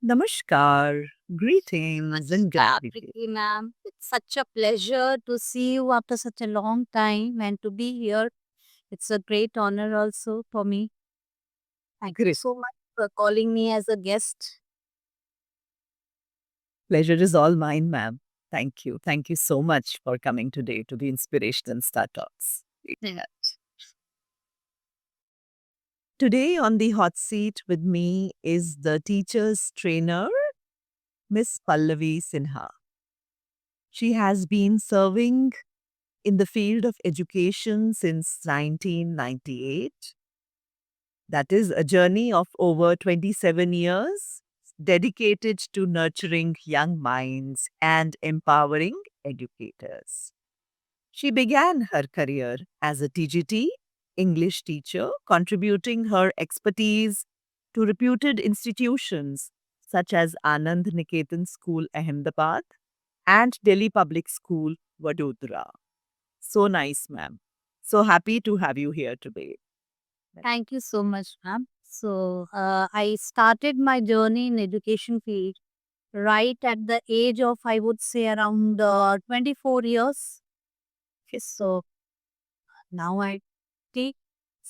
Namaskar, greetings and Namaskar, gratitude. Preeti ma'am. It's such a pleasure to see you after such a long time and to be here. It's a great honor also for me. Thank you Great. so much for calling me as a guest. Pleasure is all mine, ma'am. Thank you. Thank you so much for coming today to the Inspirational Star Talks. Yeah. Today on the hot seat with me is the teacher's trainer, Miss Pallavi Sinha. She has been serving in the field of education since 1998. That is a journey of over 27 years dedicated to nurturing young minds and empowering educators. She began her career as a TGT English teacher, contributing her expertise to reputed institutions such as Anand Niketan School, Ahmedabad, and Delhi Public School, Vadodara. So nice, ma'am. So happy to have you here today. Thank you so much, ma'am. I started my journey in education field right at the age of, I would say, around 24 years. Okay, so now I take,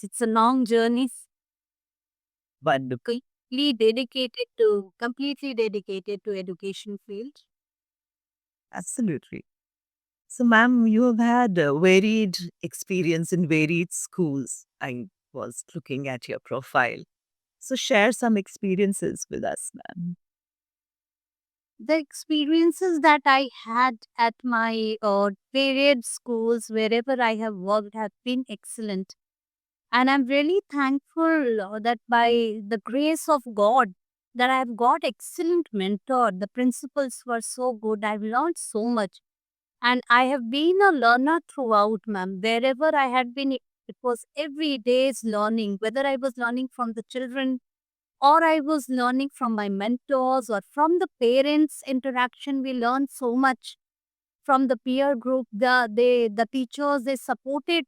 it's a long journey, Wonderful. completely dedicated to education field. Absolutely. So, ma'am, you have had a varied experience in varied schools. I was looking at your profile. So, share some experiences with us, ma'am. The experiences that I had at my varied schools, wherever I have worked, have been excellent. And I'm really thankful that by the grace of God, that I've got excellent mentor. The principals were so good. I've learned so much. And I have been a learner throughout, ma'am. Wherever I had been, it was every day's learning, whether I was learning from the children or I was learning from my mentors or from the parents' interaction. We learned so much from the peer group. The teachers, they supported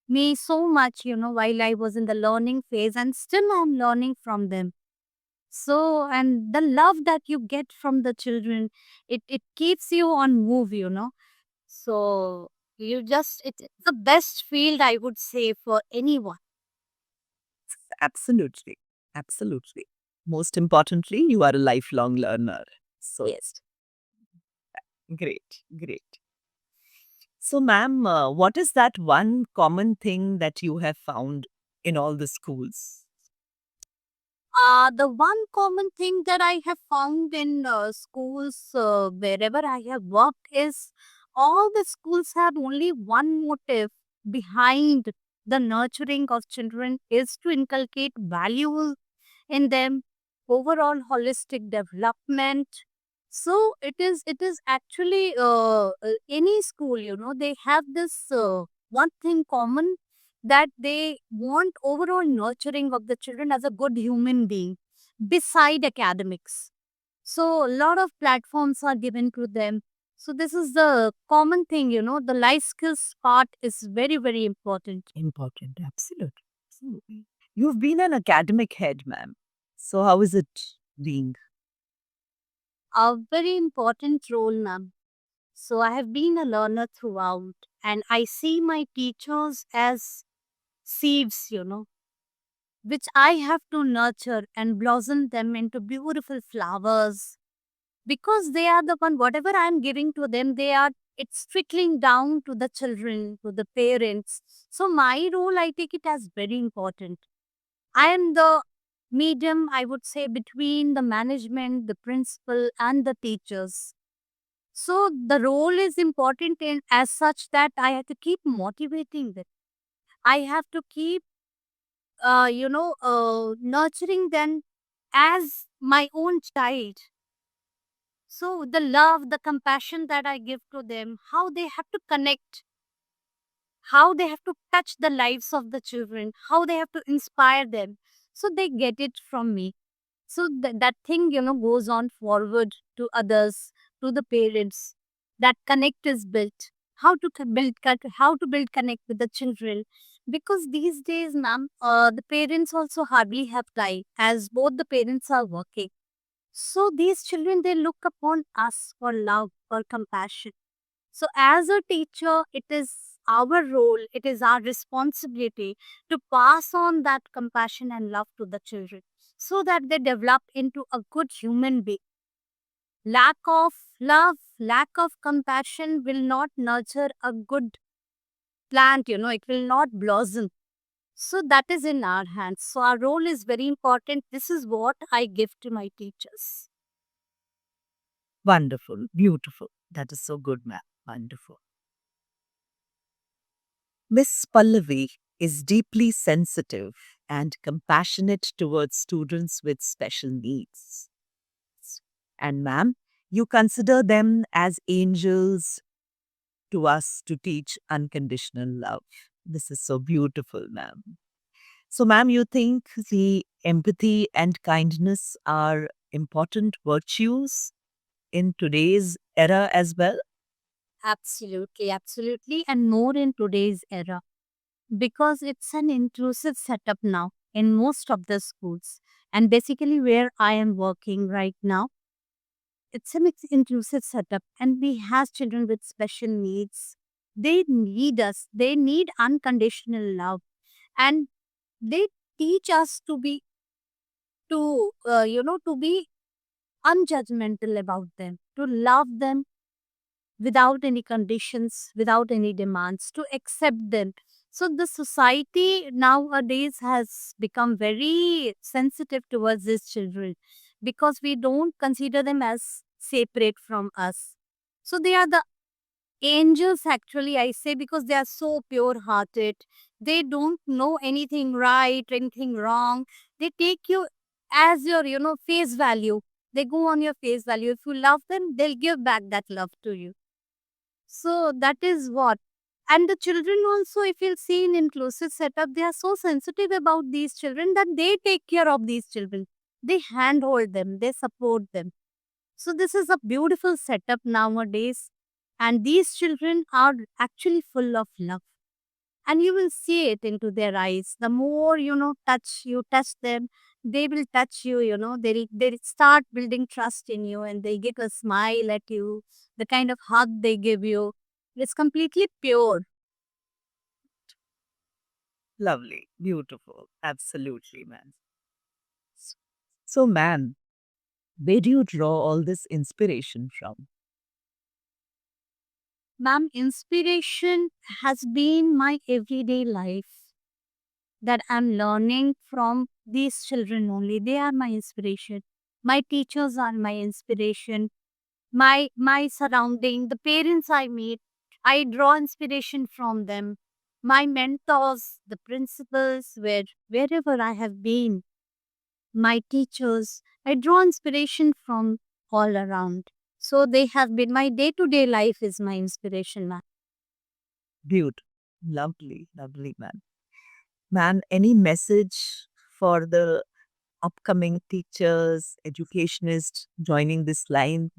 me so much, while I was in the learning phase, and still I'm learning from them. So, and the love that you get from the children, it keeps you on move. So it's the best field, I would say, for anyone. Absolutely. Absolutely. Most importantly, you are a lifelong learner. So, Yes. great. Great. So, ma'am, what is that one common thing that you have found in all the schools? The one common thing that I have found in schools, wherever I have worked, is all the schools have only one motive behind the nurturing of children is to inculcate values in them, overall holistic development. So it is actually any school, they have this one thing common, that they want overall nurturing of the children as a good human being beside academics. So a lot of platforms are given to them. So this is the common thing, the life skills part is very, very important. Important. Absolutely. Absolutely. You've been an academic head, ma'am. So, how is it being? A very important role, ma'am. So I have been a learner throughout, and I see my teachers as seeds, which I have to nurture and blossom them into beautiful flowers, because they are the one, whatever I'm giving to them, it's trickling down to the children, to the parents. So my role, I take it as very important. I am the medium, I would say, between the management, the principal, and the teachers. So the role is important in as such that I have to keep motivating them. I have to keep, nurturing them as my own child. So the love, the compassion that I give to them, how they have to connect, how they have to touch the lives of the children, how they have to inspire them. So they get it from me. So that thing, goes on forward to others, to the parents. That connect is built. How to build connect with the children. Because these days, ma'am, the parents also hardly have time, as both the parents are working. So these children, they look upon us for love, for compassion. So as a teacher, it is our role, it is our responsibility to pass on that compassion and love to the children so that they develop into a good human being. Lack of love, lack of compassion will not nurture a good plant, it will not blossom. So that is in our hands. So our role is very important. This is what I give to my teachers. Wonderful. Beautiful. That is so good, ma'am. Wonderful. Miss Pallavi is deeply sensitive and compassionate towards students with special needs. And, ma'am, you consider them as angels to us to teach unconditional love. This is so beautiful, ma'am. So, ma'am, you think the empathy and kindness are important virtues in today's era as well? Absolutely, absolutely. And more in today's era because it's an inclusive setup now in most of the schools. And basically, where I am working right now, it's an inclusive setup. And we have children with special needs. They need us, they need unconditional love. And they teach us to be unjudgmental about them, to love them without any conditions, without any demands, to accept them. So the society nowadays has become very sensitive towards these children because we don't consider them as separate from us. So they are the angels, actually, I say, because they are so pure hearted. They don't know anything right, anything wrong. They take you as your, face value. They go on your face value. If you love them, they'll give back that love to you. So that is what. And the children also, if you'll see in inclusive setup, they are so sensitive about these children that they take care of these children. They handhold them, they support them. So this is a beautiful setup nowadays. And these children are actually full of love. And you will see it into their eyes. The more, you touch them, they will touch you, they start building trust in you and they give a smile at you. The kind of hug they give you, it's completely pure. Lovely. Beautiful. Absolutely, ma'am. So, ma'am, where do you draw all this inspiration from? Ma'am, inspiration has been my everyday life that I'm learning from these children only. They are my inspiration. My teachers are my inspiration. My surrounding, the parents I meet, I draw inspiration from them. My mentors, the principals, wherever I have been, my teachers, I draw inspiration from all around. So they have been my day-to-day life is my inspiration, ma'am. Beautiful. Lovely, lovely, ma'am. Ma'am, any message for the upcoming teachers, educationists joining this line?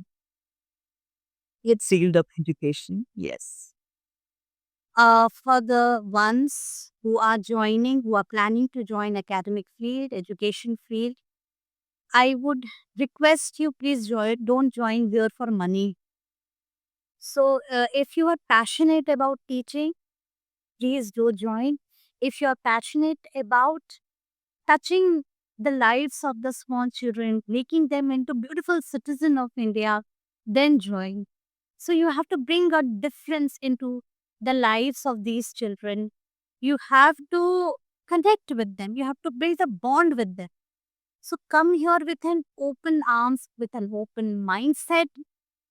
It's field of education. Yes. For the ones who are joining, who are planning to join academic field, education field, I would request you please join. Don't join there for money. So, if you are passionate about teaching, please do join. If you are passionate about touching the lives of the small children, making them into beautiful citizen of India, then join. So you have to bring a difference into the lives of these children. You have to connect with them. You have to build a bond with them. So come here with an open arms, with an open mindset,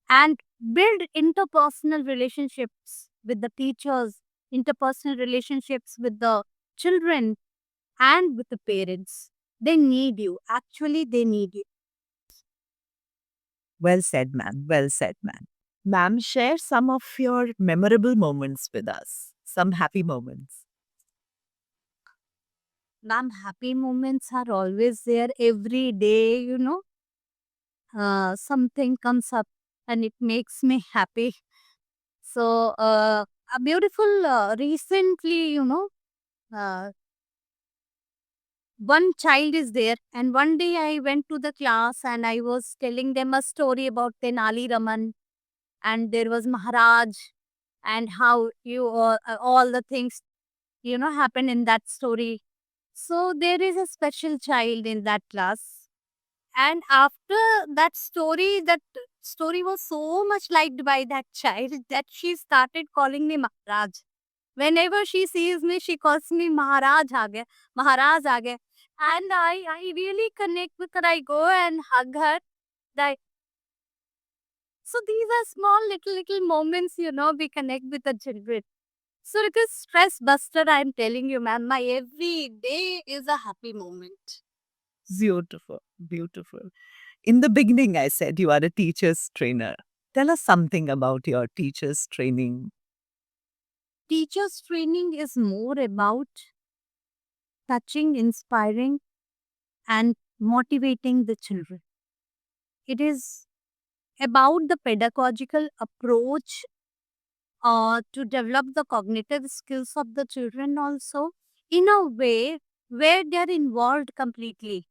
and build interpersonal relationships with the teachers, interpersonal relationships with the children, and with the parents. They need you. Actually, they need you. Well said, ma'am. Well said, ma'am. Ma'am, share some of your memorable moments with us. Some happy moments. Ma'am, happy moments are always there every day, something comes up and it makes me happy. So, a beautiful, recently, uh, one child is there, and one day I went to the class and I was telling them a story about Tenali Raman, and there was Maharaj, and how all the things happen in that story. So there is a special child in that class, and after that story was so much liked by that child that she started calling me Maharaj. Whenever she sees me, she calls me Maharaj aa gaya, Maharaj aa gaya. And I really connect with her. I go and hug her. That so these are small little moments, we connect with the children. So it is stress buster. I'm telling you, ma'am, my every day is a happy moment. Beautiful, beautiful. In the beginning, I said you are a teacher's trainer. Tell us something about your teacher's training. Teachers training is more about touching, inspiring, and motivating the children. It is about the pedagogical approach to develop the cognitive skills of the children also in a way where they are involved completely.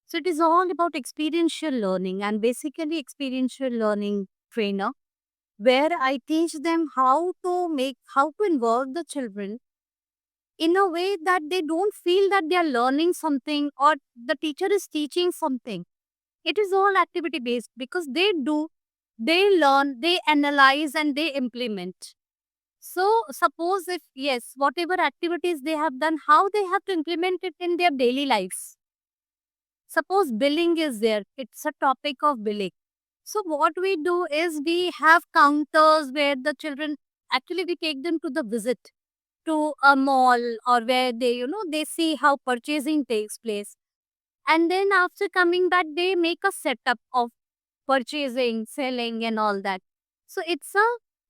So it is all about experiential learning, and basically experiential learning trainer, where I teach them how to involve the children in a way that they don't feel that they are learning something or the teacher is teaching something. It is all activity based because they learn, they analyze, and they implement. So, suppose if, yes, whatever activities they have done, how they have to implement it in their daily lives. Suppose billing is there, it's a topic of billing. So, what we do is we have counters where the children actually we take them to the visit to a mall, or where they see how purchasing takes place. And then after coming back, they make a setup of purchasing, selling, and all that. So it's a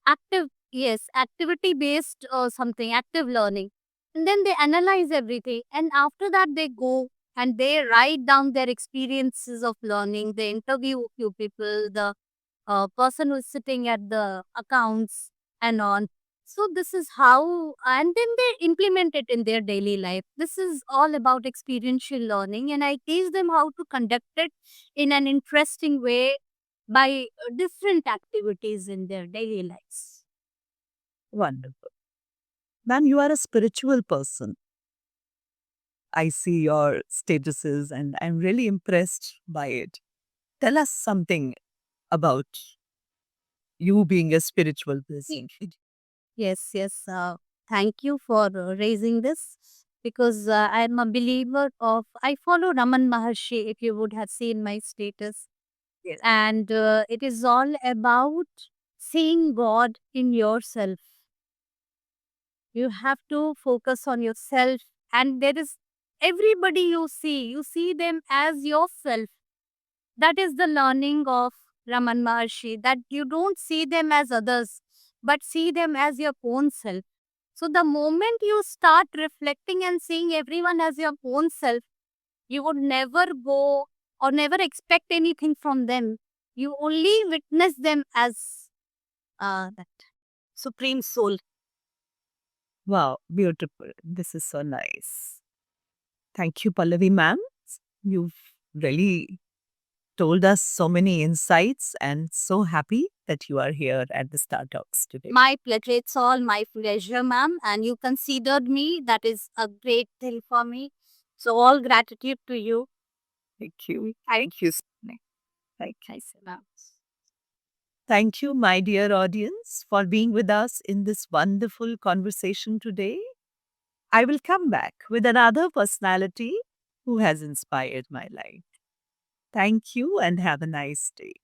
activity based or something, active learning. And then they analyze everything. And after that, they go and they write down their experiences of learning. They interview a few people, the person who's sitting at the accounts and on. So this is how, and then they implement it in their daily life. This is all about experiential learning, and I teach them how to conduct it in an interesting way by different activities in their daily lives. Wonderful. Ma'am, you are a spiritual person. I see your statuses and I'm really impressed by it. Tell us something about you being a spiritual person. Yes, yes. Thank you for raising this, because I'm a believer of, I follow Raman Maharshi, if you would have seen my status. Yes. And it is all about seeing God in yourself. You have to focus on yourself, and there is everybody you see them as yourself. That is the learning of Raman Maharshi, that you don't see them as others, but see them as your own self. So the moment you start reflecting and seeing everyone as your own self, you would never go or never expect anything from them. You only witness them as that supreme soul. Wow, beautiful. This is so nice. Thank you, Pallavi ma'am. You've really told us so many insights and so happy that you are here at the Star Talks today. My pleasure. It's all my pleasure, ma'am. And you considered me. That is a great thing for me. So all gratitude to you. Thank you. Thank you. Thank you. I say, ma'am. Thank you, my dear audience, for being with us in this wonderful conversation today. I will come back with another personality who has inspired my life. Thank you and have a nice day.